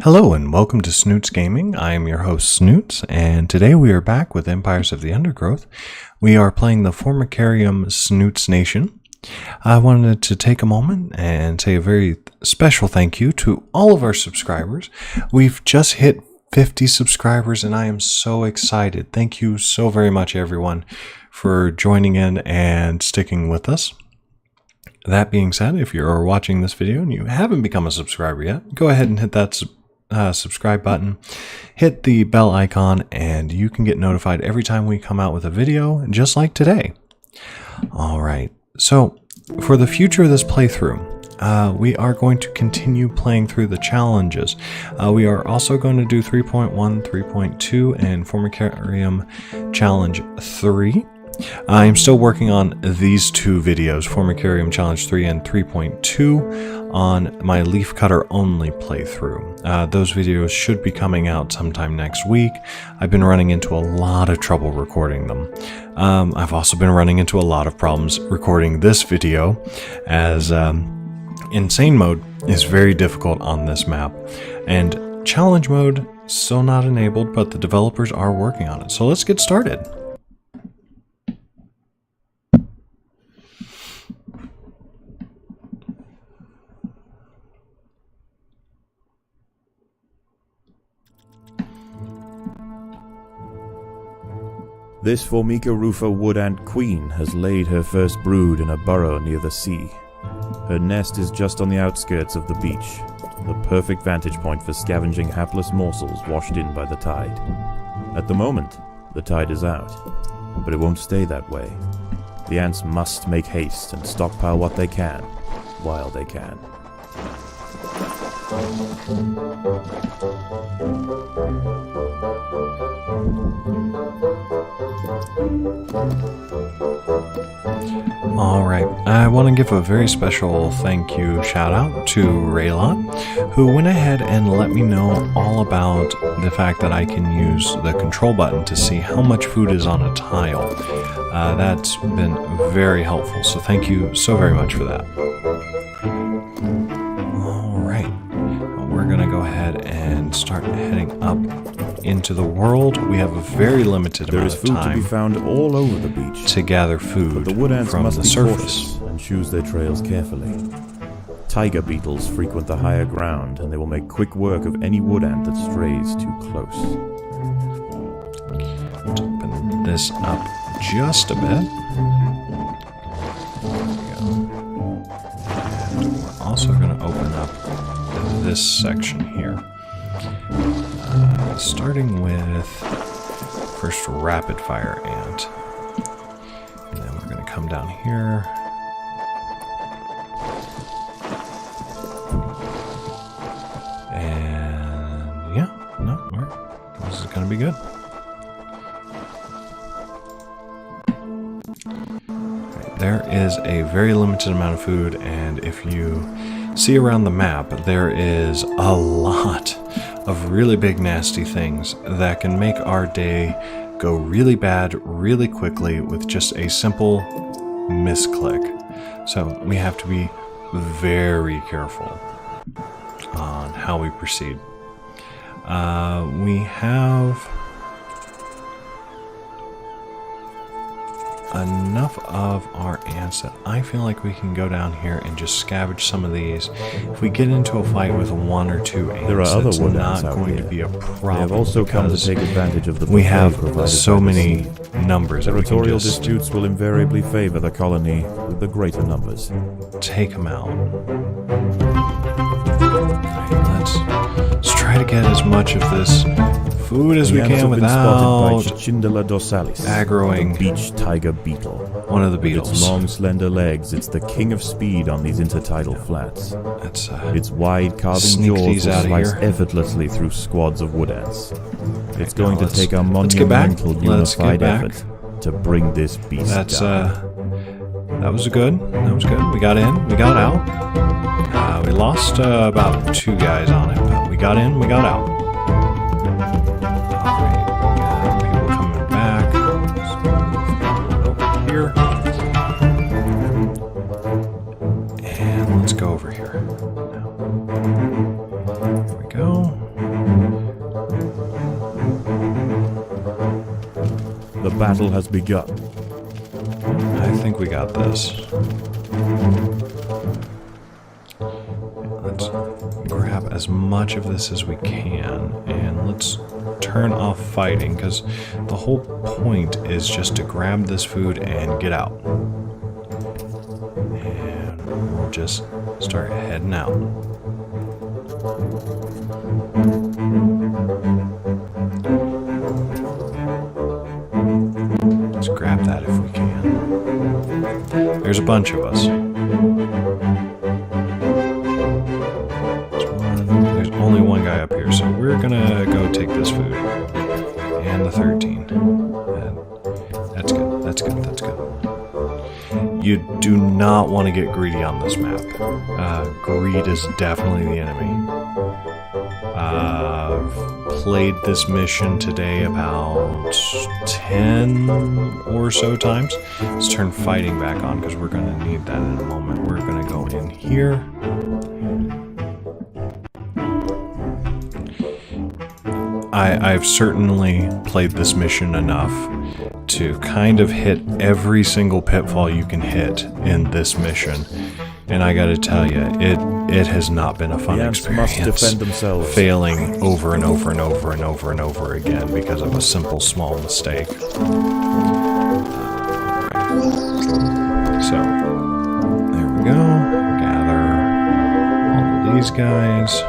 Hello and welcome to Snoots Gaming. I am your host Snoots, and today we are back with Empires of the Undergrowth. We are playing the Formicarium Snoots Nation. I wanted to take a moment and say a very special thank you to all of our subscribers. We've just hit 50 subscribers and I am so excited. Thank you so very much everyone for joining in and sticking with us. That being said, if you're watching this video and you haven't become a subscriber yet, go ahead and hit that subscribe button, hit the bell icon, and you can get notified every time we come out with a video, just like today. All right, so for the future of this playthrough, we are going to continue playing through the challenges. We are also going to do 3.1, 3.2, and Formicarium Challenge 3. I'm still working on these two videos, Formicarium Challenge 3 and 3.2, on my leaf cutter only playthrough. Those videos should be coming out sometime next week. I've been running into a lot of trouble recording them. I've also been running into a lot of problems recording this video, as Insane mode is very difficult on this map, and challenge mode still not enabled, but the developers are working on it. So let's get started. This Formica rufa wood ant queen has laid her first brood in a burrow near the sea. Her nest is just on the outskirts of the beach, the perfect vantage point for scavenging hapless morsels washed in by the tide. At the moment, the tide is out, but it won't stay that way. The ants must make haste and stockpile what they can, while they can. Alright, I want to give a very special thank you shout out to Raylon, who went ahead and let me know all about the fact that I can use the control button to see how much food is on a tile. That's been very helpful, so thank you so very much for that. Alright, we're going to go ahead and start heading up into the world. We have a very limited amount of time. There is food to be found all over the beach to gather food but the wood ants from must the be surface cautious and choose their trails carefully. Tiger beetles frequent the higher ground, and they will make quick work of any wood ant that strays too close. Let's open this up just a bit. There we go. And we're also going to open up this section here. Starting with first rapid fire ant, and then we're going to come down here, and yeah, no, this is going to be good. Right, there is a very limited amount of food, and if you see around the map, there is a lot of really big nasty things that can make our day go really bad really quickly with just a simple misclick. So we have to be very careful on how we proceed. We have enough of our ants that I feel like we can go down here and just scavenge some of these. If we get into a fight with one or two ants, there are other that's wood not ants out going here. to be a problem. They have also come to take advantage of the we have provided so by the many sea. numbers that we can Territorial just disputes will invariably favor the colony with the greater numbers. take them out. Right, let's try to get as much of this food as we can without aggroing the beach tiger beetle. One of the With beetles. its long, slender legs, it's the king of speed on these intertidal flats. Let's Its wide, carving sneak jaws these will out of slice here. effortlessly through squads of wood ants. It's now going to let's- take a let's get back. monumental Let's get unified back. effort to bring this beast That's down. that was good. That was good. We got in. We got out. We lost about 2 guys on it, but we got in. We got out. All right. We got people coming back. So over here. And let's go over here. There we go. battle has begun. I think we got this. Let's grab as much of this as we can, and let's turn off fighting, because the whole point is just to grab this food and get out. And we'll just start heading out. Let's grab that if we can. There's a bunch of us. There's only one guy up here, so we're gonna go take this food. And the 13. And that's good, that's good, that's good. You do not want to get greedy on this map. Greed is definitely the enemy. I've played this mission today about 10 or so times. Let's turn fighting back on, because we're going to need that in a moment. We're going to go in here. I've certainly played this mission enough to kind of hit every single pitfall you can hit in this mission. And I gotta tell you, it has not been a fun experience. Must defend themselves. Failing over and over and over and over and over again because of a simple small mistake. So, there we go. Gather all of these guys.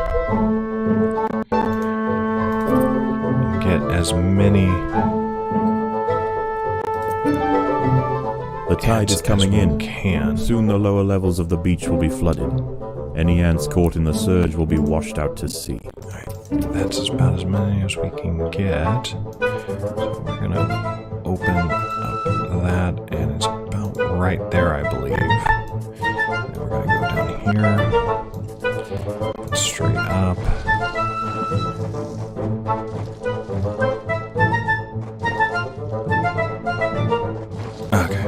Get as many. The tide is coming in. Soon the lower levels of the beach will be flooded. Any ants caught in the surge will be washed out to sea. Alright, that's about as many as we can get. So we're gonna open up that, and it's about right there, I believe. And we're gonna go down here. Straight up. Okay.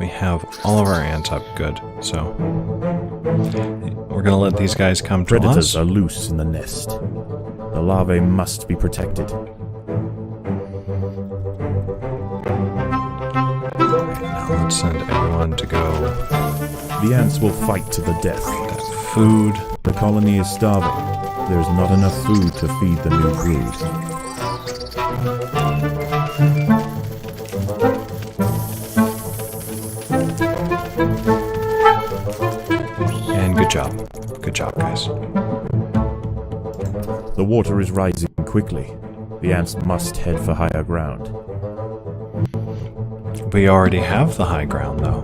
We have all of our ants up good, so we're gonna let these guys come to us. Predators are loose in the nest. The larvae must be protected. Now let's send everyone to go. The ants will fight to the death. That food. The colony is starving. There's not enough food to feed the new brood. And good job. Good job, guys. The water is rising quickly. The ants must head for higher ground. We already have the high ground, though.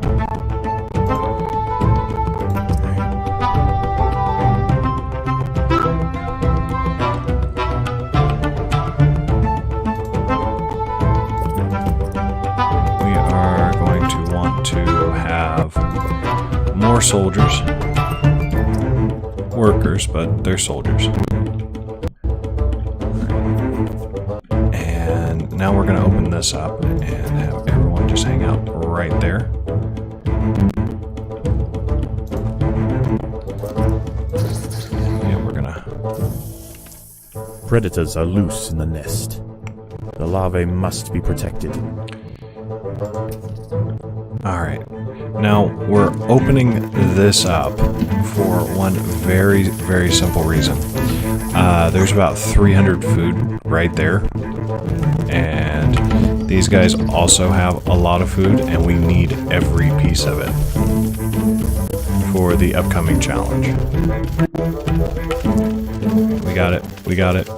We are going to want to have more soldiers. Workers, but they're soldiers. And now we're going to open this up and have everyone just hang out right there. Yeah, we're going to... Predators are loose in the nest. The larvae must be protected. Alright. Now, we're opening this up for one very, very simple reason. There's about 300 food right there. And these guys also have a lot of food, and we need every piece of it for the upcoming challenge. We got it. We got it.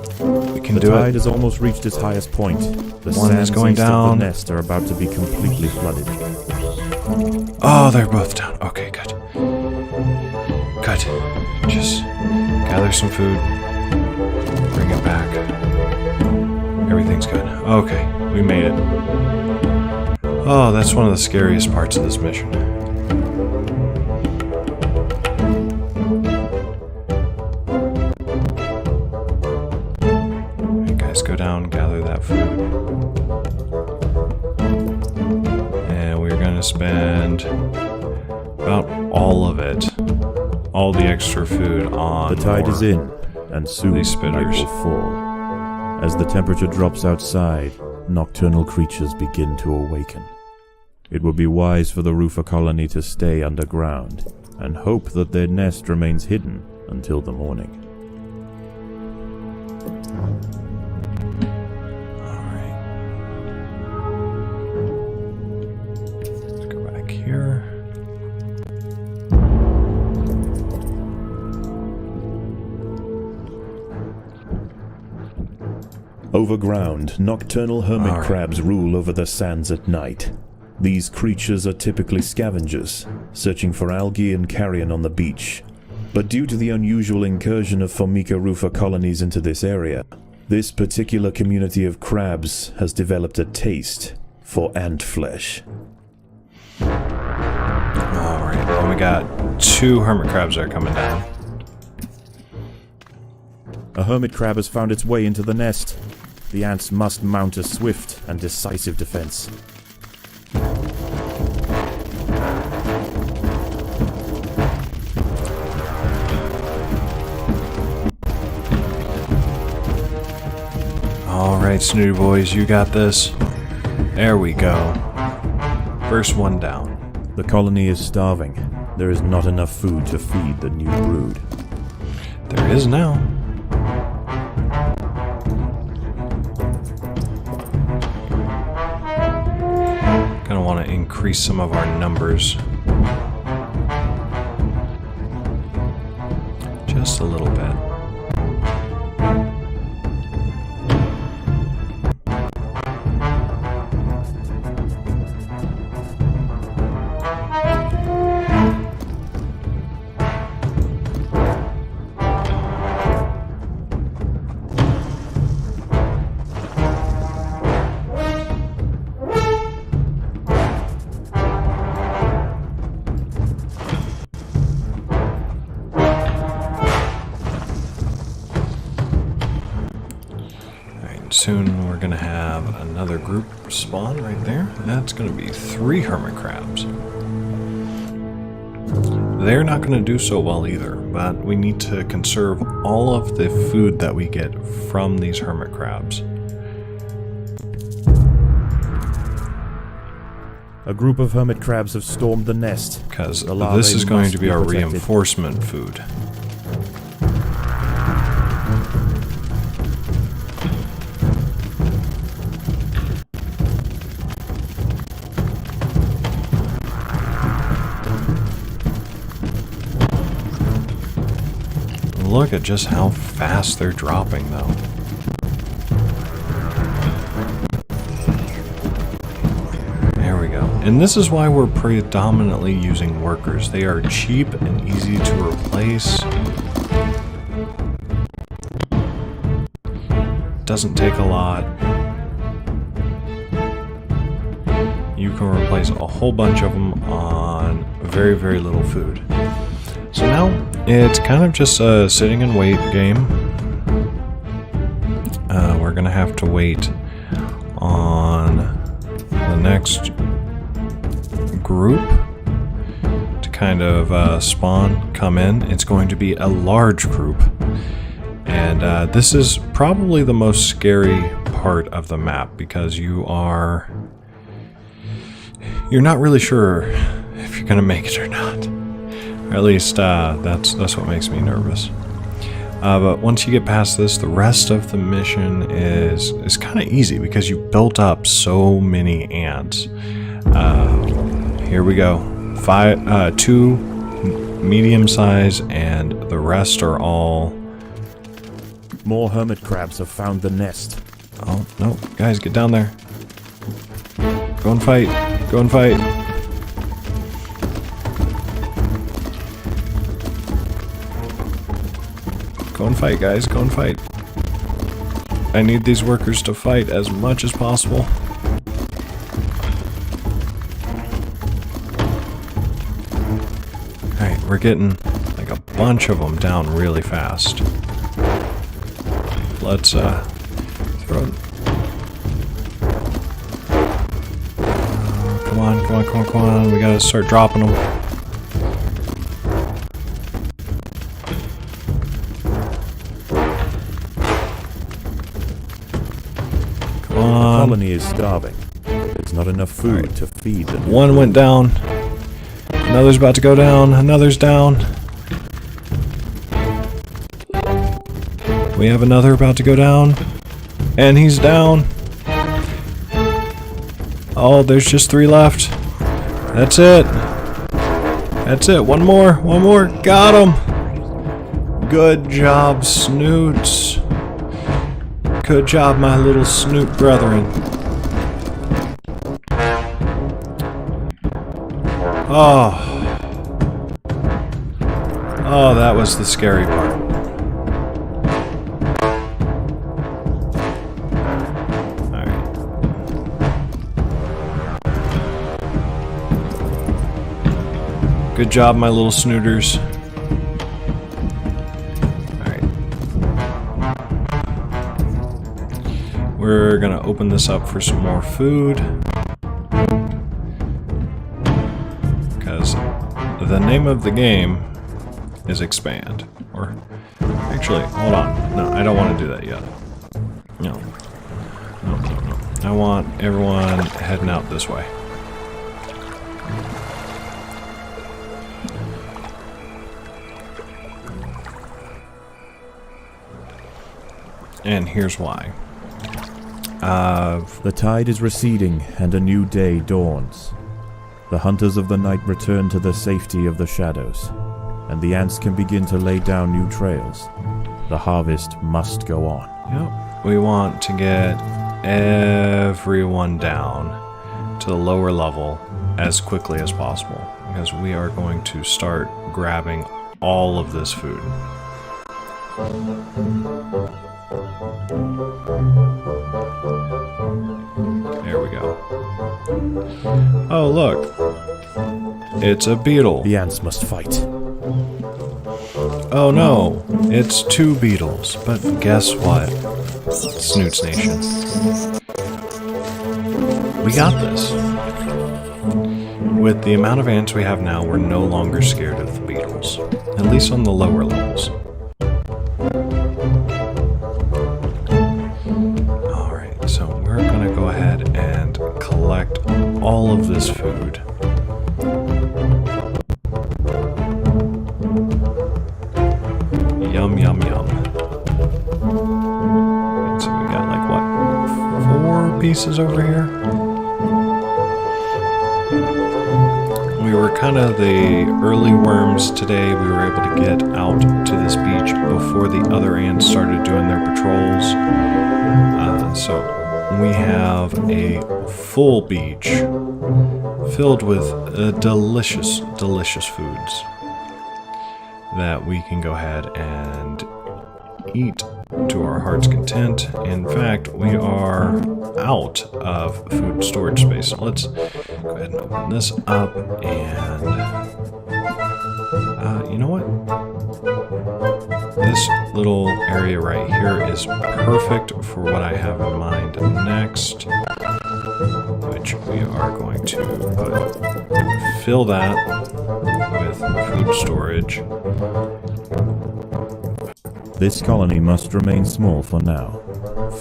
We can do it. The tide has almost reached its highest point. The One is going down. Of the nest are about to be completely flooded. Oh, they're both down. Okay, good. Good. Just gather some food. Bring it back. Everything's good. Okay, we made it. Oh, that's one of the scariest parts of this mission. Alright, guys, go down, gather that food. And we're going to spend about all of it all the extra food on The tide more is in, and soon these night spitters. will fall. As the temperature drops outside, nocturnal creatures begin to awaken. It would be wise for the roofer colony to stay underground and hope that their nest remains hidden until the morning. Alright. Let's go back here. Overground, nocturnal hermit All right. crabs rule over the sands at night. These creatures are typically scavengers, searching for algae and carrion on the beach. But due to the unusual incursion of Formica rufa colonies into this area, this particular community of crabs has developed a taste for ant flesh. Alright, and we got 2 hermit crabs that are coming down. A hermit crab has found its way into the nest. The ants must mount a swift and decisive defense. Alright, Snooty Boys, you got this. There we go. First one down. The colony is starving. There is not enough food to feed the new brood. There is now. Gonna want to increase some of our numbers. Just a little bit. Soon we're going to have another group spawn right there. That's going to be 3 hermit crabs. They're not going to do so well either, but we need to conserve all of the food that we get from these hermit crabs. A group of hermit crabs have stormed the nest. Because The larvae this is going must to be be our protected. reinforcement food. Look at just how fast they're dropping, though. There we go. And this is why we're predominantly using workers. They are cheap and easy to replace. Doesn't take a lot. You can replace a whole bunch of them on very, very little food. So now it's kind of just a sitting and wait game. We're gonna have to wait on the next group to kind of spawn, come in. It's going to be a large group, and this is probably the most scary part of the map because you're not really sure if you're gonna make it or not. Or at least that's what makes me nervous. But once you get past this, the rest of the mission is kind of easy because you built up so many ants. Here we go. 2 medium size, and the rest are all. More hermit crabs have found the nest. Oh no, guys, get down there. Go and fight. Go and fight. Go and fight, guys. Go and fight. I need these workers to fight as much as possible. Alright, we're getting like a bunch of them down really fast. Let's throw it. Come on, come on, come on, come on. We gotta start dropping them. colony is starving. There's not enough food to feed them. One went down. Another's about to go down. Another's down. We have another about to go down. And he's down. Oh, there's just 3 left. That's it. That's it. One more. One more. Got him. Good job, Snoots. Good job, my little Snoot brethren. Oh. Oh, that was the scary part. Alright. Good job, my little snooters. Alright. We're gonna open this up for some more food. Because the name of the game is Expand. Or, actually, hold on. No, I don't want to do that yet. No. No, no, no. I want everyone heading out this way. And here's why. The tide is receding and a new day dawns. The hunters of the night return to the safety of the shadows, and the ants can begin to lay down new trails. The harvest must go on. Yep. We want to get everyone down to the lower level as quickly as possible, because we are going to start grabbing all of this food. There we go. Oh, look. It's a beetle. The ants must fight. Oh no, it's 2 beetles. But guess what? Snoots Nation. We got this. With the amount of ants we have now, we're no longer scared of the beetles. At least on the lower levels. Alright, so we're gonna go ahead and collect all of this food. Yum, yum, yum. So we got like, what, 4 pieces over here? We were kind of the early worms today. We were able to get out to this beach before the other ants started doing their patrols. So we have a full beach filled with delicious, delicious foods that we can go ahead and eat to our heart's content. In fact, we are out of food storage space. So let's go ahead and open this up and you know what? This little area right here is perfect for what I have in mind next, which we are going to fill that with food storage. This colony must remain small for now.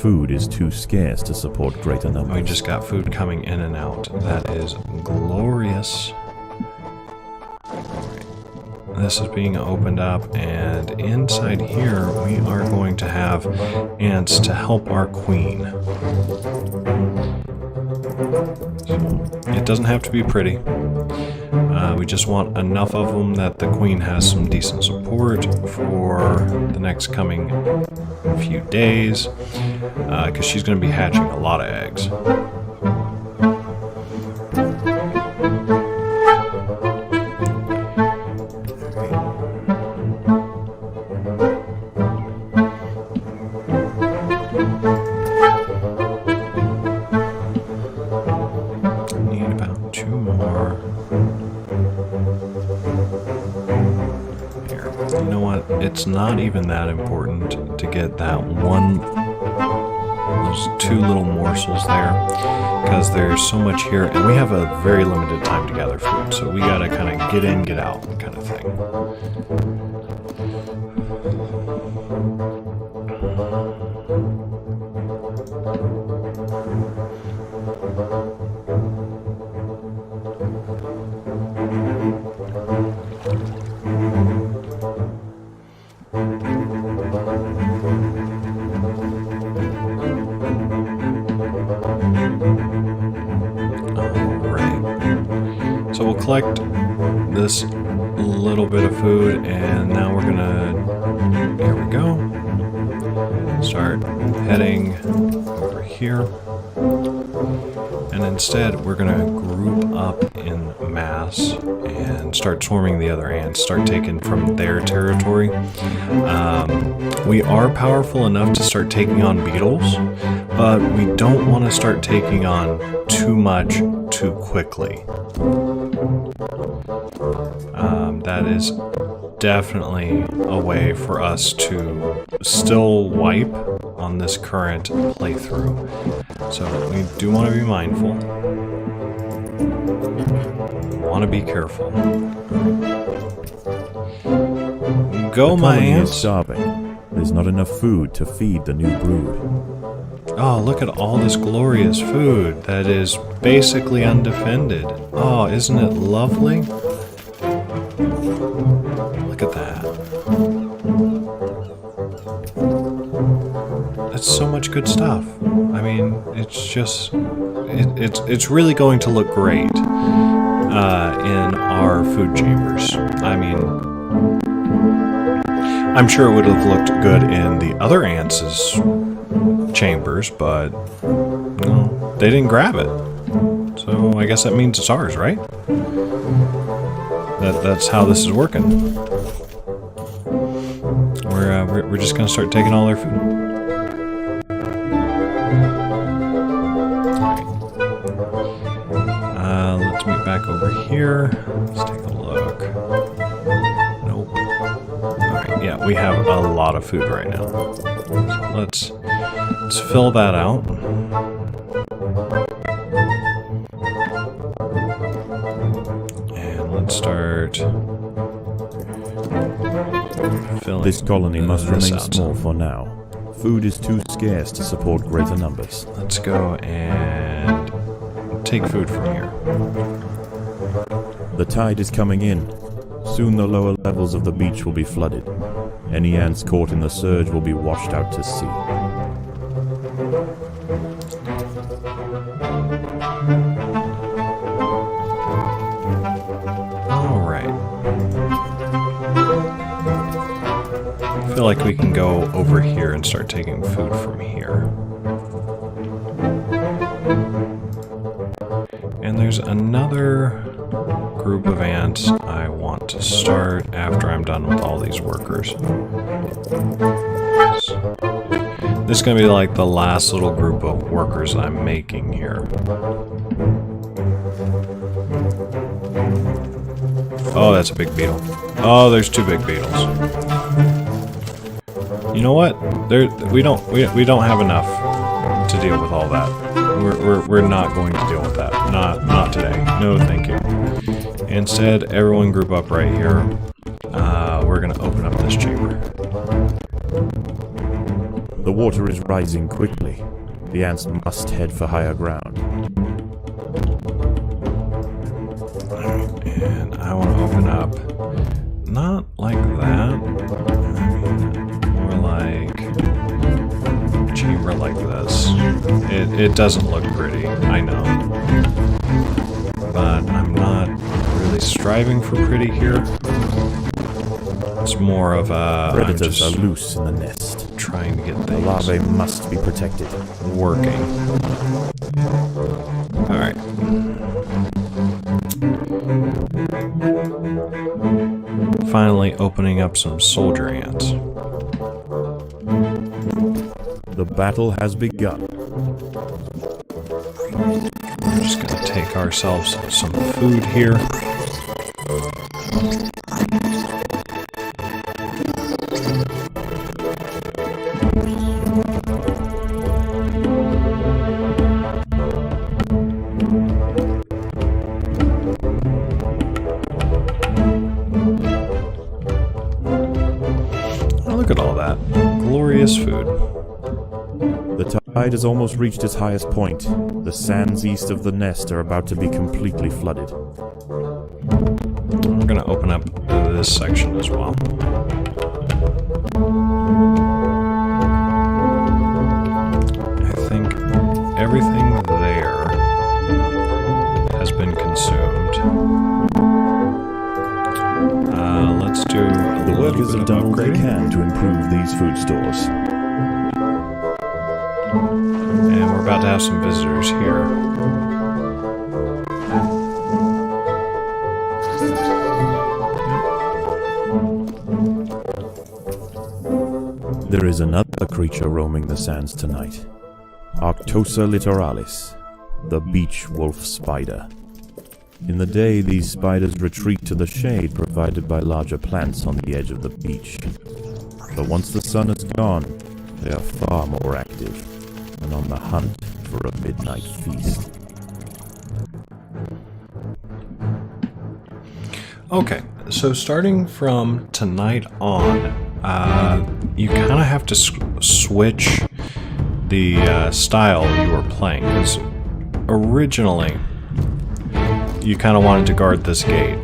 Food is too scarce to support greater numbers. We just got food coming in and out. That is glorious. This is being opened up, and inside here we are going to have ants to help our queen. So, it doesn't have to be pretty. We just want enough of them that the queen has some decent support for the next coming few days, because she's going to be hatching a lot of eggs. Need about 2 more. Here. You know what? It's not even that important to get that one, those 2 little morsels there, because there's so much here, and we have a very limited time to gather food, so we gotta kind of get in, get out kind of thing. So we'll collect this little bit of food, and now we're gonna, here we go, start heading over here. And instead, we're gonna group up in mass and start swarming the other ants, start taking from their territory. We are powerful enough to start taking on beetles, but we don't want to start taking on too much too quickly. That is definitely a way for us to still wipe on this current playthrough. So we do want to be mindful. We want to be careful. Go, my ants! Is starving. There's not enough food to feed the new brood. Oh, look at all this glorious food that is basically undefended. Oh, isn't it lovely? Look at that. That's so much good stuff. I mean, it's just, it's really going to look great in our food chambers. I mean, I'm sure it would have looked good in the other ants' chambers, but no, they didn't grab it. So I guess that means it's ours, right? That's how this is working. We're just gonna start taking all their food. Let's meet back over here. Let's take a look. Nope. Alright, yeah, we have a lot of food right now. So let's fill that out. And let's start filling This colony must remain out. small for now. Food is too scarce to support greater numbers. Let's go and take food from here. The tide is coming in. Soon the lower levels of the beach will be flooded. Any ants caught in the surge will be washed out to sea. Alright. I feel like we can go over here and start taking food from here. And there's another group of ants I want to start after I'm done with all these workers. This is going to be like the last little group of workers I'm making here. Oh, that's a big beetle. Oh, there's two big beetles. You know what? We don't have enough to deal with all that. We're not going to deal with that. Not today. No, thank you. Instead, everyone group up right here. We're gonna open up this chamber. The water is rising quickly. The ants must head for higher ground. Alright, and I want to open up not like that. I mean, more like a chamber like this. It doesn't look pretty, I know. But I'm not really striving for pretty here. It's more of a Predators are loose in the nest. trying to get The things larvae must be protected. working. Alright. Finally opening up some soldier ants. The battle has begun. We're just gonna take ourselves some food here. Oh, look at all that glorious food. The tide has almost reached its highest point. The sands east of the nest are about to be completely flooded. We're gonna open up this section as well. I think everything there has been consumed. Workers have done all they can to improve these food stores. And we're about to have some visitors here. There is another creature roaming the sands tonight. Arctosa littoralis, the beach wolf spider. In the day, these spiders retreat to the shade provided by larger plants on the edge of the beach. But once the sun is gone, they are far more active and on the hunt for a midnight feast. Okay, so starting from tonight on, you kind of have to switch the style you were playing, because originally you kind of wanted to guard this gate.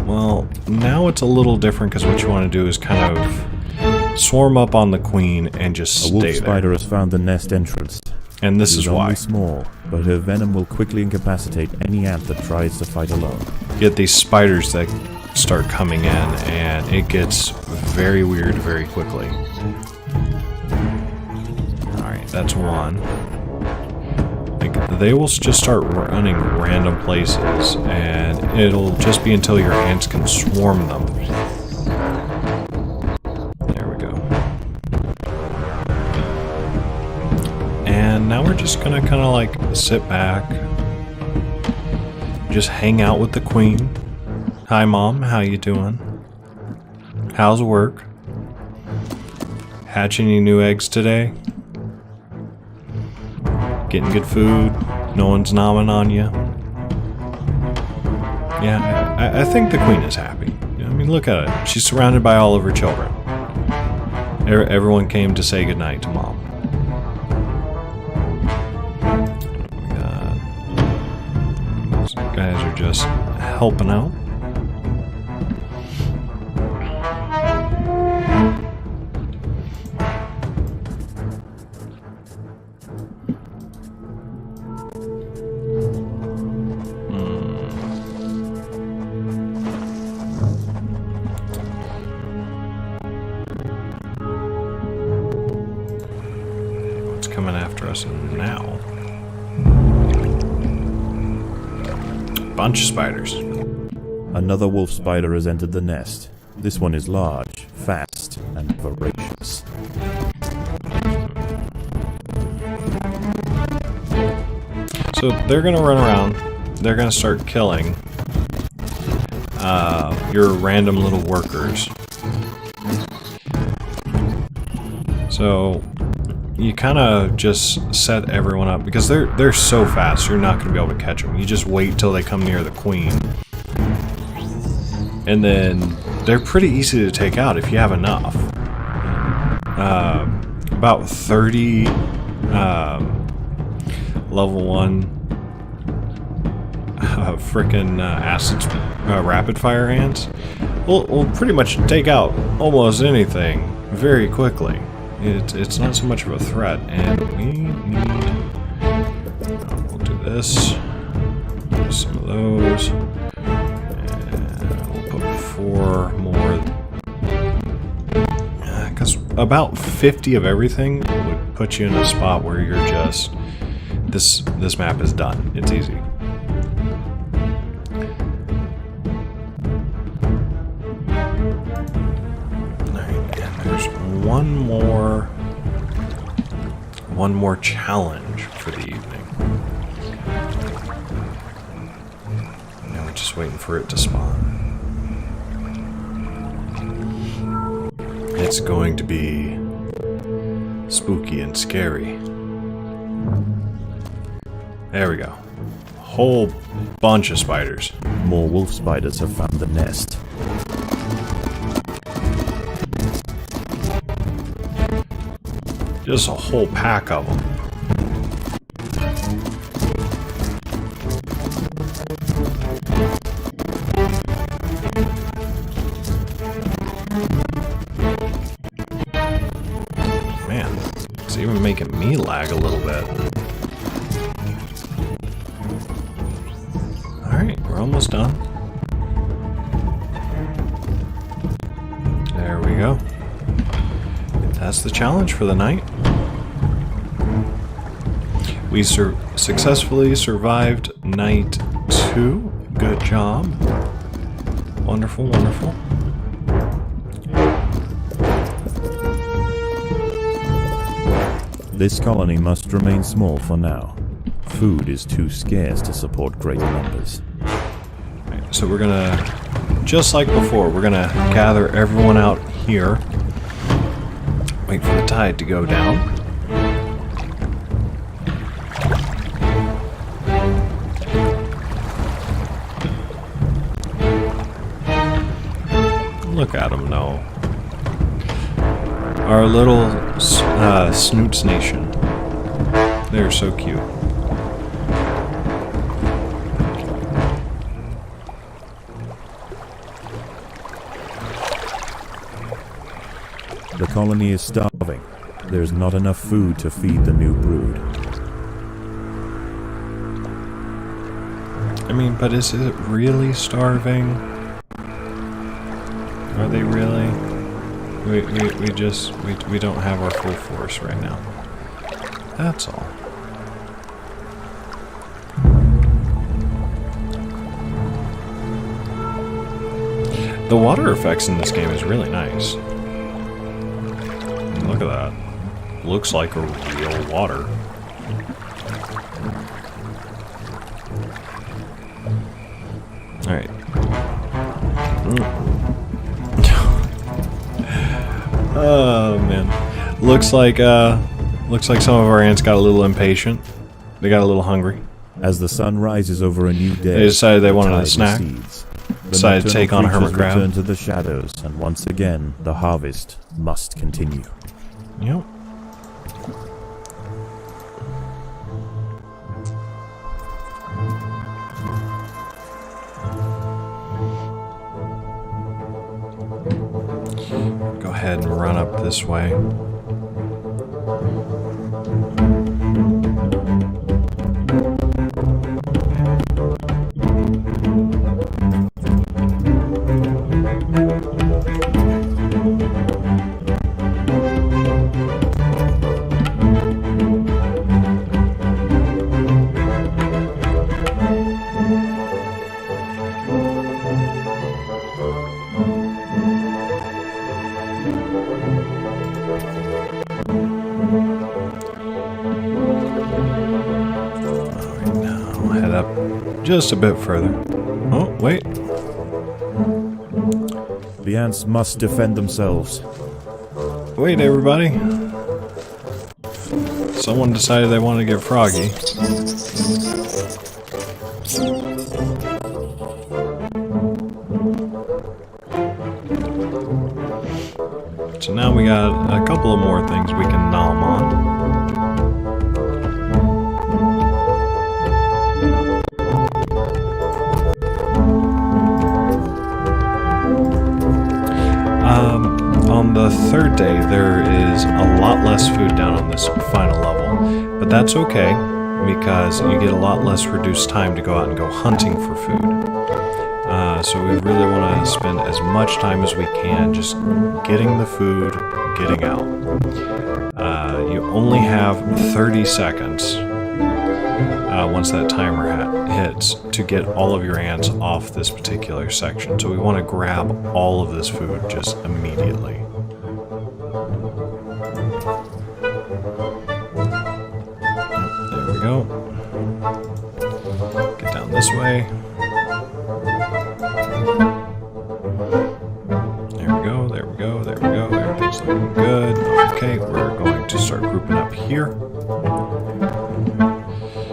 Well, now it's a little different, because what you want to do is kind of swarm up on the queen and just stay there. A wolf spider has found the nest entrance. And this is why. It is only small, but her venom will quickly incapacitate any ant that tries to fight alone. You get these spiders that start coming in, and it gets very weird very quickly. Alright, that's one. Like, they will just start running random places, and it'll just be until your ants can swarm them. There we go. And now we're just gonna kind of like sit back, just hang out with the queen. Hi, Mom. How you doing? How's work? Hatch any new eggs today? Getting good food? No one's nomming on you? Yeah, I think the queen is happy. I mean, look at it. She's surrounded by all of her children. Everyone came to say goodnight to Mom. These guys are just helping out. Coming after us now. Bunch of spiders. Another wolf spider has entered the nest. This one is large, fast, and voracious. So they're gonna run around. They're gonna start killing your random little workers. So you kind of just set everyone up, because they're so fast, you're not going to be able to catch them. You just wait till they come near the queen. And then they're pretty easy to take out if you have enough. About 30 level 1 frickin' acid rapid fire ants will pretty much take out almost anything very quickly. It's not so much of a threat, and we need... we'll do this. Some of those. And we'll put 4 more. Because about 50 of everything would put you in a spot where you're just... This map is done. It's easy. Alright, and there's one more challenge for the evening. Now we're just waiting for it to spawn. It's going to be spooky and scary. There we go. Whole bunch of spiders. More wolf spiders have found the nest. Just a whole pack of them. Man, it's even making me lag a little bit. Alright, we're almost done. There go. That's the challenge for the night. We successfully survived night 2. Good job. Wonderful, wonderful. This colony must remain small for now. Food is too scarce to support great numbers. Right, so we're gonna, just like before, we're gonna gather everyone out here. Wait for the tide to go down. Look at them, though. Our little Snoots Nation. They're so cute. The colony is starving. There's not enough food to feed the new brood. I mean, but is it really starving? Are they really? We don't have our full force right now. That's all. The water effects in this game is really nice. Look at that. Looks like a real water. Alright. Oh man. Looks like some of our ants got a little impatient. They got a little hungry. As the sun rises over a new day, They decided they wanted a tide snack. recedes. The Decided to take on a nocturnal hermit creatures crab. return to the shadows, and once again, the harvest must continue. Yep. Go ahead and run up this way. Just a bit further. Oh, wait. The ants must defend themselves. Wait, everybody. Someone decided they wanted to get froggy. So now we got a couple of more things we can nom on. On the third day, there is a lot less food down on this final level, but that's okay because you get a lot less reduced time to go out and go hunting for food. So we really want to spend as much time as we can just getting the food, getting out. You only have 30 seconds once that timer hits to get all of your ants off this particular section. So we want to grab all of this food just immediately. There we go. Get down this way. There we go, there we go, there we go. Everything's looking good. Okay, we're going to start grouping up here.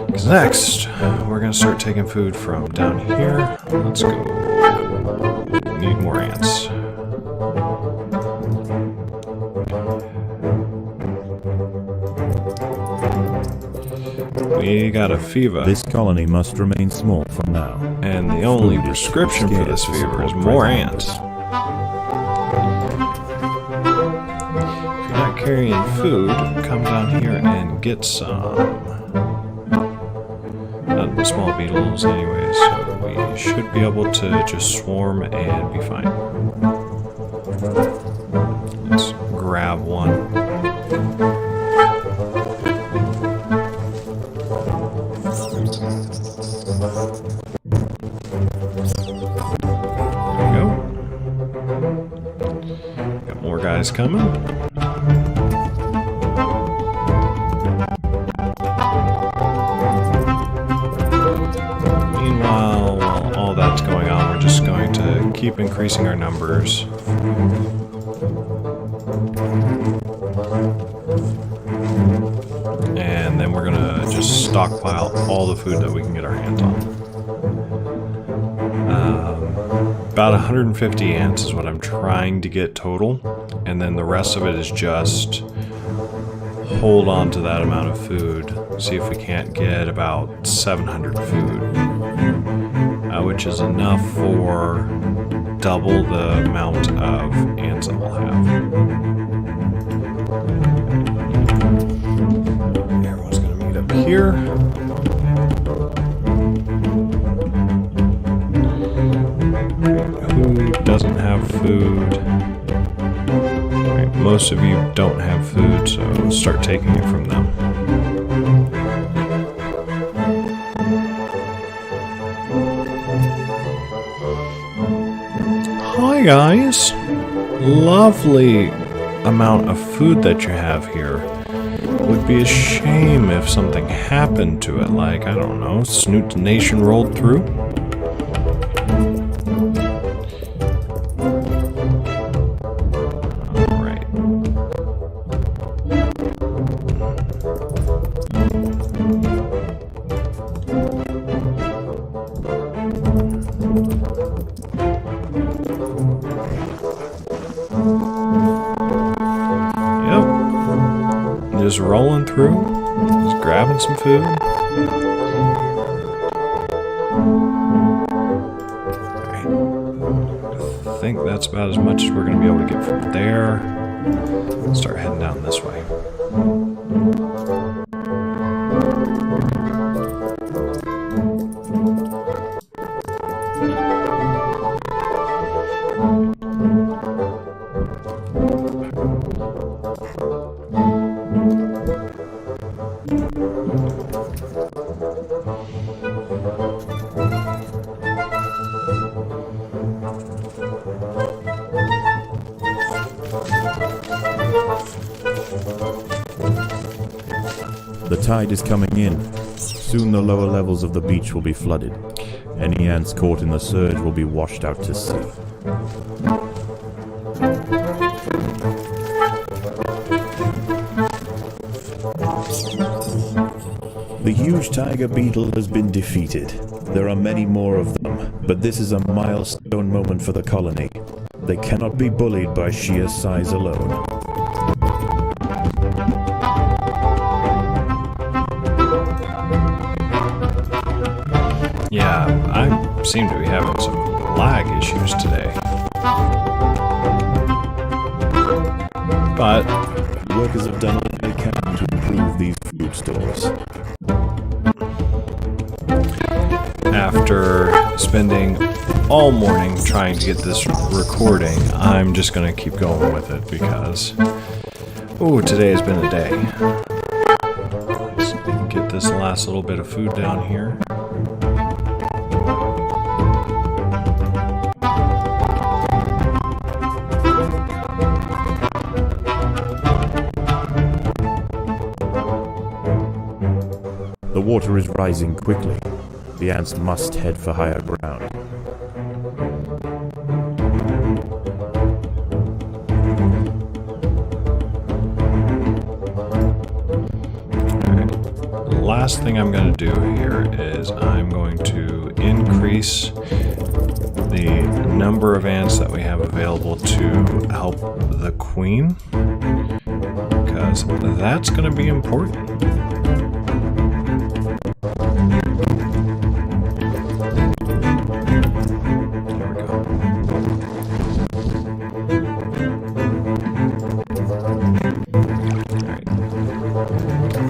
Because next, we're going to start taking food from down here. Let's go. Need more ants. We got a fever. This colony must remain small for now. And the only prescription for this fever is more ants. If you're not carrying food, come down here and get some. The small beetles anyway, so we should be able to just swarm and be fine. grab one. There we go. Got more guys coming. Meanwhile, while all that's going on, we're just going to keep increasing our numbers. And then we're gonna just stockpile all the food that we can get our hands on. About 150 ants is what I'm trying to get total, and then the rest of it is just hold on to that amount of food. See if we can't get about 700 food, which is enough for double the amount of ants that we'll have. Everyone's gonna meet up here. Who doesn't have food? Right, most of you don't have food, so start taking it from them. Hi guys! Lovely amount of food that you have here. Would be a shame if something happened to it, like, I don't know, Snoot Nation rolled through. Alright. Yep. Just rolling through. Just grabbing some food. Alright. I think that's about as much as we're going to be able to get from there. Start heading down this way. The tide is coming in. Soon the lower levels of the beach will be flooded. Any ants caught in the surge will be washed out to sea. The huge tiger beetle has been defeated. There are many more of them, but this is a milestone moment for the colony. They cannot be bullied by sheer size alone. Yeah, I seem to be having some lag issues today. But Workers have done all they can to improve these food stores. after spending all morning trying to get this recording, I'm just going to keep going with it because, oh, today has been a day. Let's get this last little bit of food down here. The water is rising quickly. The ants must head for higher ground. The last thing I'm going to do here is I'm going to increase the number of ants that we have available to help the queen, because that's going to be important.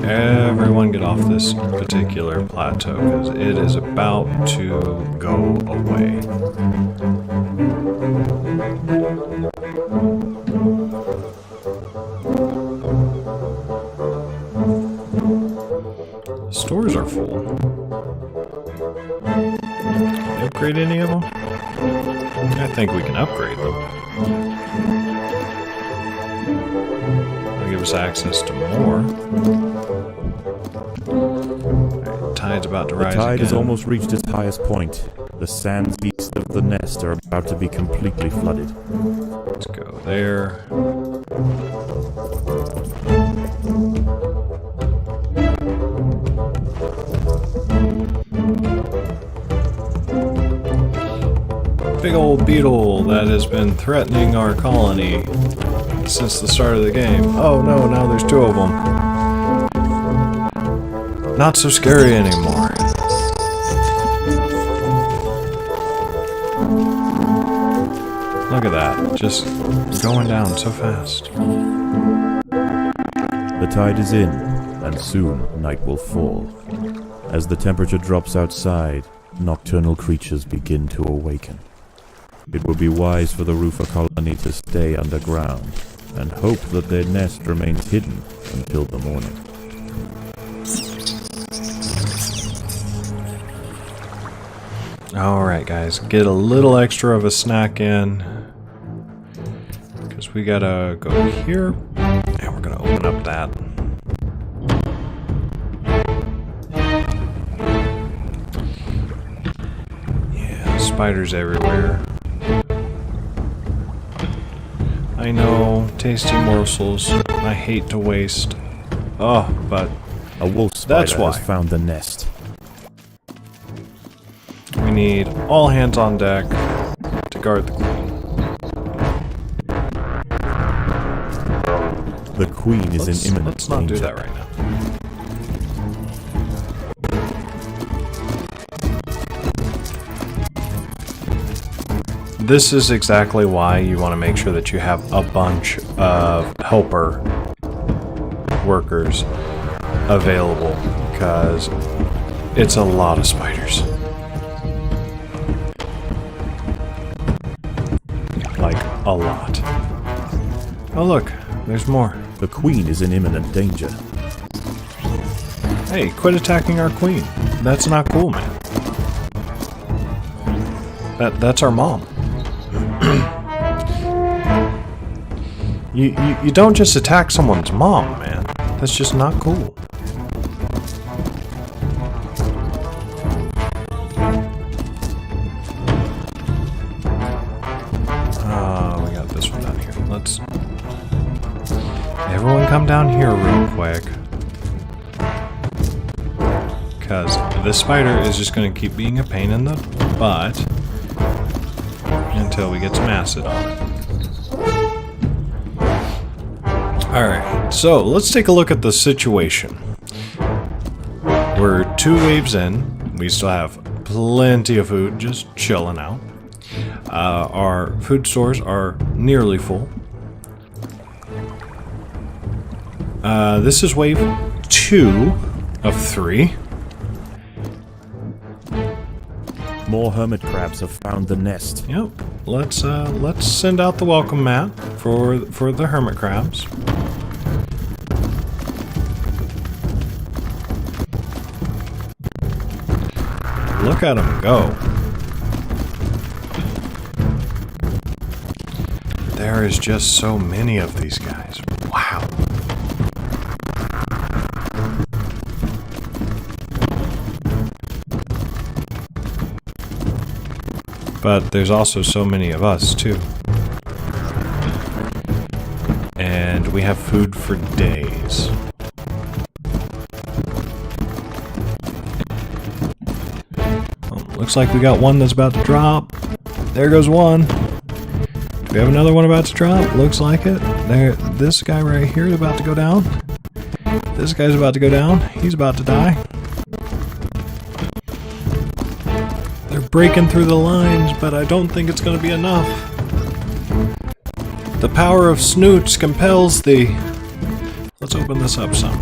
Everyone get off this particular plateau because it is about to go away. upgrade any of them? I think we can upgrade them. That'll give us access to more. Alright, tide's about to rise The tide again. has almost reached its highest point. The sands east of the nest are about to be completely flooded. Let's go there. Big old beetle that has been threatening our colony since the start of the game. Oh no, now there's two of them. Not so scary anymore. Look at that, just going down so fast. The tide is in, and soon night will fall. As the temperature drops outside, nocturnal creatures begin to awaken. It would be wise for the roofer colony to stay underground, and hope that their nest remains hidden until the morning. Alright guys, get a little extra of a snack in. Because we gotta go here, and we're gonna open up that. Yeah, spiders everywhere. I know, tasty morsels, I hate to waste. Oh, but A wolf spider That's why. has found the nest. we need all hands on deck to guard the queen. The queen is in imminent Let's not do danger. that right now. This is exactly why you want to make sure that you have a bunch of helper workers available, because it's a lot of spiders. Like, a lot. Oh look, there's more. The queen is in imminent danger. Hey, quit attacking our queen. That's not cool, man. That's our mom. You don't just attack someone's mom, man. That's just not cool. We got this one down here. Let's... Everyone come down here real quick. Because this spider is just going to keep being a pain in the butt until we get some acid on it. Alright, so let's take a look at the situation. We're 2 waves in. We still have plenty of food just chilling out. Our food stores are nearly full. This is wave 2 of 3. More hermit crabs have found the nest. Yep. Let's send out the welcome mat for the hermit crabs. Look at them go. There is just so many of these guys. Wow. But there's also so many of us, too. And we have food for days. Looks like we got one that's about to drop. There goes one. Do we have another one about to drop? Looks like it. There, this guy right here is about to go down. This guy's about to go down. He's about to die. They're breaking through the lines, but I don't think it's going to be enough. The power of snoots compels thee. Let's open this up some.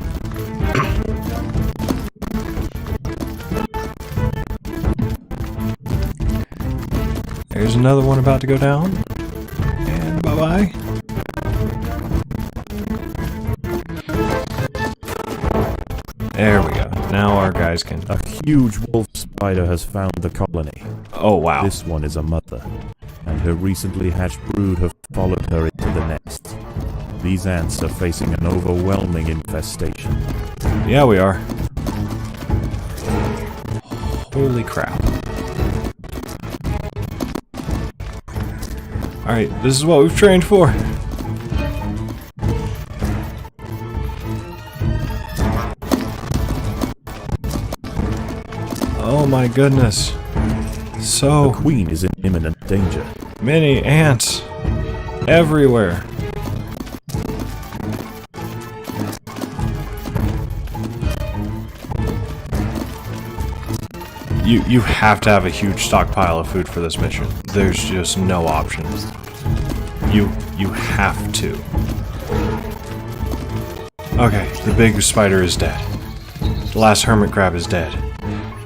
There's another one about to go down. And bye-bye. There we go. Now our guys can... A huge wolf spider spider has found the colony. Oh, wow. This one is a mother, and her recently hatched brood have followed her into the nest. These ants are facing an overwhelming infestation. Yeah, we are. Holy crap. Alright, this is what we've trained for. Oh my goodness. So The queen is in imminent danger. many ants everywhere. You have to have a huge stockpile of food for this mission. There's just no options. You have to. Okay, the big spider is dead. The last hermit crab is dead.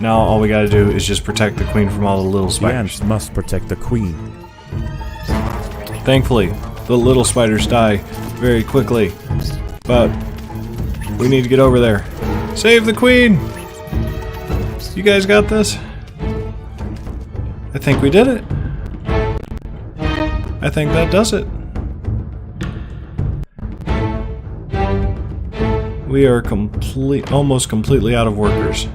Now all we gotta do is just protect the queen from all the little The spiders. ants must protect the queen. Thankfully, the little spiders die very quickly. But we need to get over there. Save the queen! You guys got this? I think we did it. I think that does it. We are almost completely out of workers.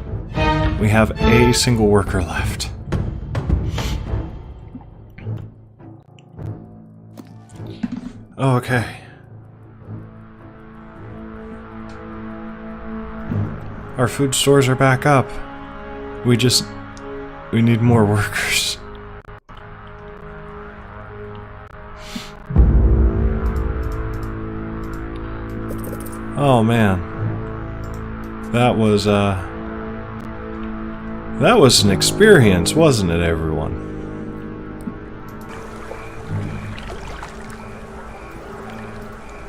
We have a single worker left. Okay. Our food stores are back up. We need more workers. Oh man. That was an experience, wasn't it, everyone?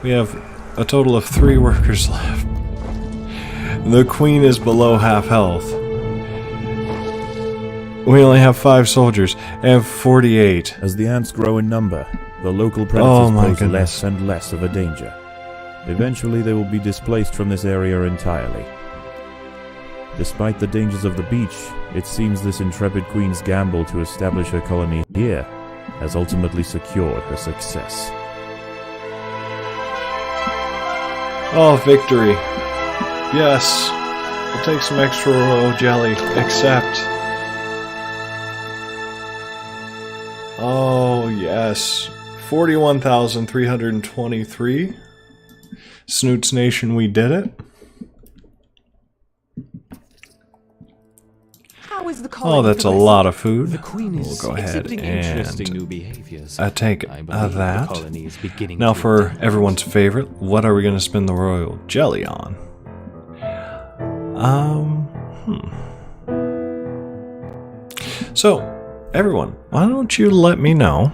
We have a total of 3 workers left. The queen is below half health. We only have 5 soldiers and 48. As the ants grow in number, the local Oh predators my pose goodness. less and less of a danger. Eventually they will be displaced from this area entirely. Despite the dangers of the beach, it seems this intrepid queen's gamble to establish her colony here has ultimately secured her success. Oh, victory. Yes. We'll take some extra royal jelly. Accept. Oh, yes. 41,323. Snoots Nation, we did it. How is the Oh, colony that's a progressing? lot of food. The queen We'll is go ahead exhibiting interesting and new behaviors. take I believe that. The colony is beginning Now to for adapt. everyone's favorite, what are we going to spend the royal jelly on? So, everyone, why don't you let me know,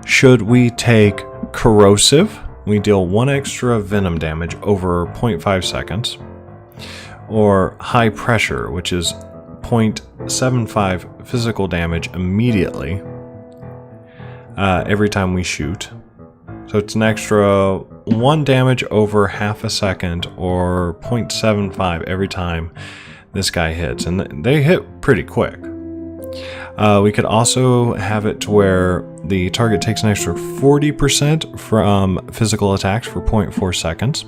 should we take corrosive, we deal 1 extra venom damage over 0.5 seconds, or high pressure, which is 0.75 physical damage immediately every time we shoot. So it's an extra 1 damage over half a second, or 0.75 every time this guy hits, and they hit pretty quick. We could also have it to where the target takes an extra 40% from physical attacks for 0.4 seconds,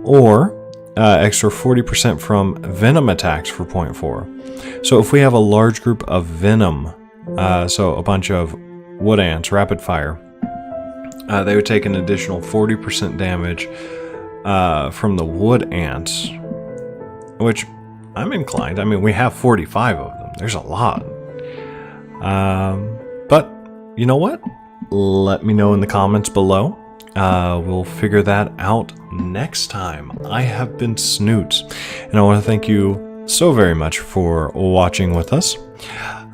or extra 40% from venom attacks for 0.4. So if we have a large group of venom, so a bunch of wood ants, rapid fire, they would take an additional 40% damage from the wood ants, which I'm inclined. I mean, we have 45 of them. There's a lot. But you know what? Let me know in the comments below. We'll figure that out next time. I have been Snoots, and I want to thank you so very much for watching with us.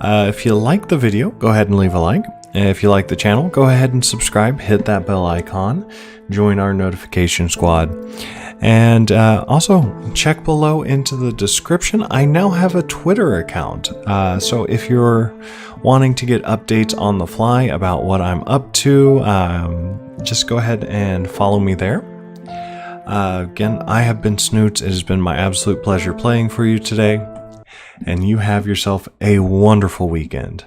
If you like the video, go ahead and leave a like. And if you like the channel, go ahead and subscribe, hit that bell icon, join our notification squad. And also, check below into the description. I now have a Twitter account. So if you're wanting to get updates on the fly about what I'm up to, just go ahead and follow me there. Again, I have been Snoots. It has been my absolute pleasure playing for you today. and you have yourself a wonderful weekend.